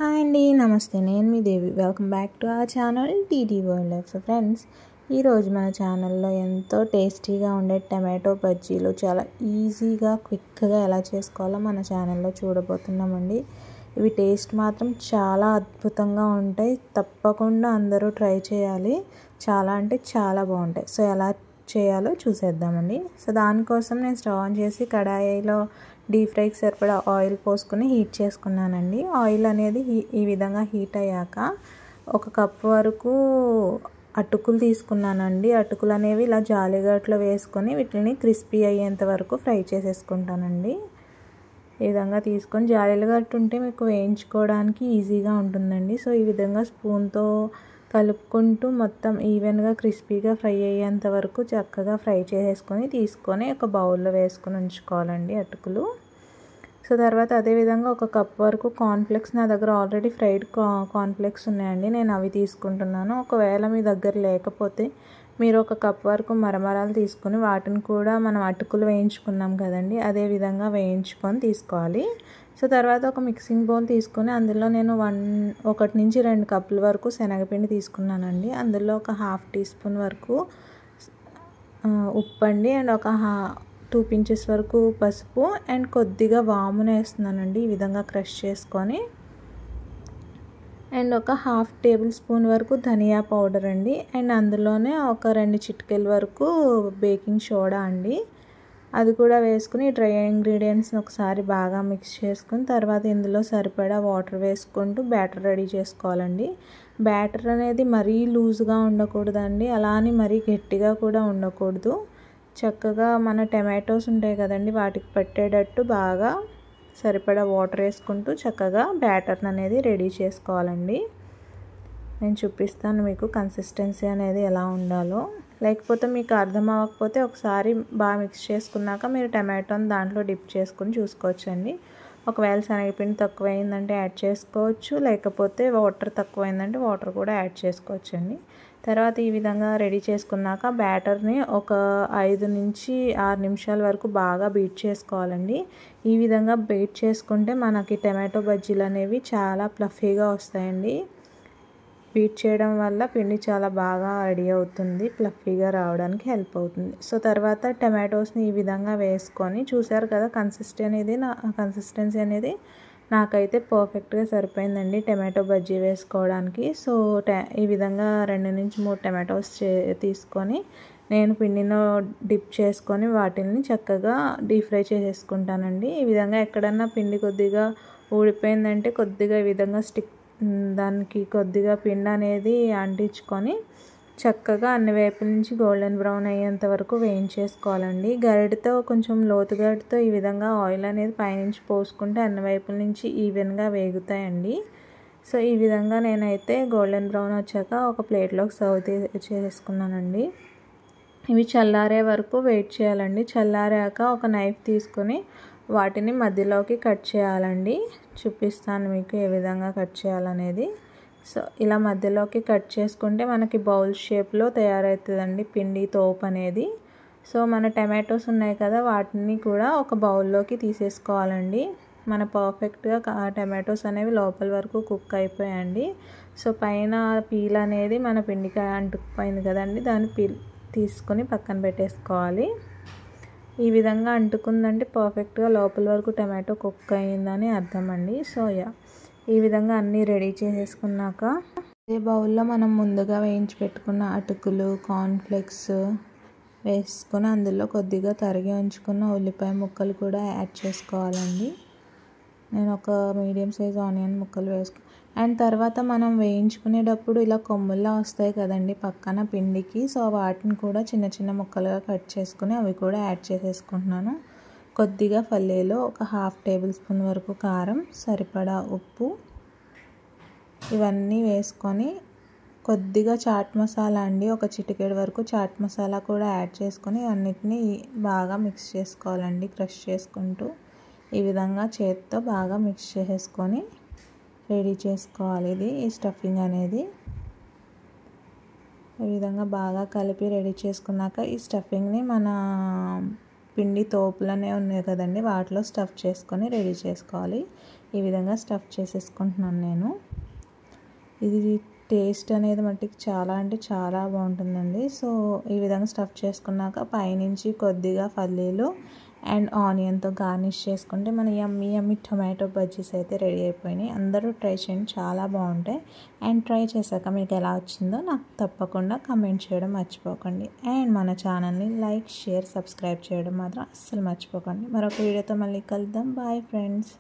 Hi అండి, నమస్తే. నేను మీ Devi. Welcome back to our channel TT world life. Friends, ఈరోజు మన ఛానల్లో ఎంతో టేస్టీగా ఉండే టమాటో బజ్జీలు చాలా ఈజీగా క్విక్గా ఎలా చేసుకోవాలో మన ఛానల్లో చూడబోతున్నామండి. ఇవి టేస్ట్ మాత్రం చాలా అద్భుతంగా ఉంటాయి. తప్పకుండా అందరూ ట్రై చేయాలి. చాలా అంటే చాలా బాగుంటాయి. సో ఎలా చేయాలో చూసేద్దామండి. సో దానికోసం నేను స్టవ్ ఆన్ చేసి కడాయిలో డీప్ ఫ్రైకి సరిపడా ఆయిల్ పోసుకుని హీట్ చేసుకున్నానండి. ఆయిల్ అనేది ఈ విధంగా హీట్ అయ్యాక ఒక కప్పు వరకు అటుకులు తీసుకున్నానండి. అటుకులు అనేవి ఇలా జాలిగట్లో వేసుకొని వీటిని క్రిస్పీ అయ్యేంత వరకు ఫ్రై చేసేసుకుంటానండి. ఈ విధంగా తీసుకొని జాలిగట్టు ఉంటే మీకు వేయించుకోవడానికి ఈజీగా ఉంటుందండి. సో ఈ విధంగా స్పూన్తో కలుపుకుంటూ మొత్తం ఈవెన్గా క్రిస్పీగా ఫ్రై అయ్యేంత వరకు చక్కగా ఫ్రై చేసేసుకొని తీసుకొని ఒక బౌల్లో వేసుకొని ఉంచుకోవాలండి అటుకులు. సో తర్వాత అదేవిధంగా ఒక కప్ వరకు కార్న్ఫ్లెక్స్, నా దగ్గర ఆల్రెడీ ఫ్రైడ్ కార్న్ఫ్లెక్స్ ఉన్నాయండి, నేను అవి తీసుకుంటున్నాను. ఒకవేళ మీ దగ్గర లేకపోతే మీరు ఒక కప్ వరకు మరమరాలు తీసుకొని వాటిని కూడా మనం అటుకులు వేయించుకున్నాం కదండి, అదే విధంగా వేయించుకొని తీసుకోవాలి. సో తర్వాత ఒక మిక్సింగ్ బౌల్ తీసుకొని అందులో నేను 1 నుంచి 2 కప్పుల వరకు శనగపిండి తీసుకున్నానండి. అందులో ఒక ½ టీ స్పూన్ వరకు ఉప్పు అండి, అండ్ ఒక 2 pinches వరకు పసుపు, అండ్ కొద్దిగా వామును వేస్తున్నానండి ఈ విధంగా క్రష్ చేసుకొని. అండ్ ఒక ½ టేబుల్ స్పూన్ వరకు ధనియా పౌడర్ అండి, అండ్ అందులోనే ఒక 2 చిటికెల వరకు బేకింగ్ సోడా అండి, అది కూడా వేసుకుని డ్రై ఇంగ్రీడియంట్స్ని ఒకసారి బాగా మిక్స్ చేసుకుని తర్వాత ఇందులో సరిపడా వాటర్ వేసుకుంటూ బ్యాటర్ రెడీ చేసుకోవాలండి. బ్యాటర్ అనేది మరీ లూజ్గా ఉండకూడదండి, అలా అని మరీ గట్టిగా కూడా ఉండకూడదు. చక్కగా మన టమాటోస్ ఉంటాయి కదండి, వాటికి పట్టేటట్టు బాగా సరిపడా వాటర్ వేసుకుంటూ చక్కగా బ్యాటర్ని అనేది రెడీ చేసుకోవాలండి. నేను చూపిస్తాను మీకు కన్సిస్టెన్సీ అనేది ఎలా ఉండాలో. లేకపోతే మీకు అర్థం అవ్వకపోతే ఒకసారి బాగా మిక్స్ చేసుకున్నాక మీరు టమాటోని దాంట్లో డిప్ చేసుకుని చూసుకోవచ్చండి. ఒకవేళ శనగపిండి తక్కువైందంటే యాడ్ చేసుకోవచ్చు, లేకపోతే వాటర్ తక్కువైందంటే వాటర్ కూడా యాడ్ చేసుకోవచ్చండి. తర్వాత ఈ విధంగా రెడీ చేసుకున్నాక బ్యాటర్ని ఒక 5 నుంచి 6 నిమిషాల వరకు బాగా బీట్ చేసుకోవాలండి. ఈ విధంగా బీట్ చేసుకుంటే మనకి టమాటో బజ్జీలు అనేవి చాలా ఫ్లఫీగా వస్తాయండి. బీట్ చేయడం వల్ల పిండి చాలా బాగా రెడీ అవుతుంది, ఫ్లఫీగా రావడానికి హెల్ప్ అవుతుంది. సో తర్వాత టమాటోస్ని ఈ విధంగా వేసుకొని చూసారు కదా, కన్సిస్టెన్సీ అనేది నాకైతే పర్ఫెక్ట్గా సరిపోయిందండి టమాటో బజ్జీ వేసుకోవడానికి. సో ఈ విధంగా 2 నుంచి 3 టమాటోస్ తీసుకొని నేను పిండిలో డిప్ చేసుకొని వాటిని చక్కగా డీప్ ఫ్రై చేసేసుకుంటానండి. ఈ విధంగా ఎక్కడన్నా పిండి కొద్దిగా ఊడిపోయిందంటే కొద్దిగా ఈ విధంగా దానికి కొద్దిగా పిండి అనేది అంటించుకొని చక్కగా అన్ని వైపుల నుంచి గోల్డెన్ బ్రౌన్ అయ్యేంత వరకు వేయించేసుకోవాలండి. గరిటతో కొంచెం లోతు గరిటతో ఈ విధంగా ఆయిల్ అనేది పైనుంచి పోసుకుంటే అన్ని వైపుల నుంచి ఈవెన్గా వేగుతాయండి. సో ఈ విధంగా నేనైతే గోల్డెన్ బ్రౌన్ వచ్చాక ఒక ప్లేట్లోకి సర్వ్ చేసుకున్నానండి. ఇవి చల్లారే వరకు వెయిట్ చేయాలండి. చల్లారాక ఒక నైఫ్ తీసుకొని వాటిని మధ్యలోకి కట్ చేయాలండి. చూపిస్తాను మీకు ఏ విధంగా కట్ చేయాలనేది. సో ఇలా మధ్యలోకి కట్ చేసుకుంటే మనకి బౌల్ షేప్లో తయారవుతుందండి పిండి తోపు అనేది. సో మన టమాటోస్ ఉన్నాయి కదా, వాటిని కూడా ఒక బౌల్లోకి తీసేసుకోవాలండి. మన పర్ఫెక్ట్గా టమాటోస్ అనేవి లోపల వరకు కుక్ అయిపోయాయండి. సో పైన పీల్ అనేది మన పిండికి అంటుకుపోయింది కదండి, దాన్ని తీసుకొని పక్కన పెట్టేసుకోవాలి. ఈ విధంగా అంటుకుందంటే పర్ఫెక్ట్గా లోపల వరకు టమాటో కుక్ అయ్యిందని అర్థం అండి. సో ఈ విధంగా అన్నీ రెడీ చేసేసుకున్నాక అదే బౌల్లో మనం ముందుగా వేయించి పెట్టుకున్న అటుకులు, కార్న్ఫ్లెక్స్ వేసుకొని అందులో కొద్దిగా తరిగి ఉంచుకున్న ఉల్లిపాయ ముక్కలు కూడా యాడ్ చేసుకోవాలండి. నేను ఒక మీడియం సైజ్ ఆనియన్ ముక్కలు అండ్ తర్వాత మనం వేయించుకునేటప్పుడు ఇలా కొమ్ముల్లా వస్తాయి కదండి పక్కన పిండికి, సో వాటిని కూడా చిన్న చిన్న ముక్కలుగా కట్ చేసుకుని అవి కూడా యాడ్ చేసేసుకుంటున్నాను. కొద్దిగా పల్లీలో ఒక ½ టేబుల్ స్పూన్ వరకు కారం, సరిపడా ఉప్పు, ఇవన్నీ వేసుకొని కొద్దిగా చాట్ మసాలా అండి, ఒక చిటికెడు వరకు చాట్ మసాలా కూడా యాడ్ చేసుకొని అన్నిటినీ బాగా మిక్స్ చేసుకోవాలండి, క్రష్ చేసుకుంటూ ఈ విధంగా చేతితో బాగా మిక్స్ చేసుకొని రెడీ చేసుకోవాలి. ఈ స్టఫింగ్ అనేది ఈ విధంగా బాగా కలిపి రెడీ చేసుకున్నాక ఈ స్టఫింగ్ని మన పిండి తోపులనే ఉన్నాయి కదండి, వాటిలో స్టఫ్ చేసుకొని రెడీ చేసుకోవాలి. ఈ విధంగా స్టఫ్ చేసేసుకుంటున్నాను నేను. ఇది టేస్ట్ అనేది మట్టికి చాలా అంటే చాలా బాగుంటుందండి. సో ఈ విధంగా స్టఫ్ చేసుకున్నాక పైనుంచి కొద్దిగా పల్లీలు అండ్ ఆనియన్తో గార్నిష్ చేసుకుంటే మన యమ్మీ టొమాటో బజ్జీస్ అయితే రెడీ అయిపోయినాయి. అందరూ ట్రై చేయండి, చాలా బాగుంటాయి. అండ్ ట్రై చేశాక మీకు ఎలా వచ్చిందో నాకు తప్పకుండా కమెంట్ చేయడం మర్చిపోకండి. అండ్ మన ఛానల్ని లైక్, షేర్, సబ్స్క్రైబ్ చేయడం మాత్రం అస్సలు మర్చిపోకండి. మరొక వీడియోతో మళ్ళీ కలుద్దాం. Bye friends.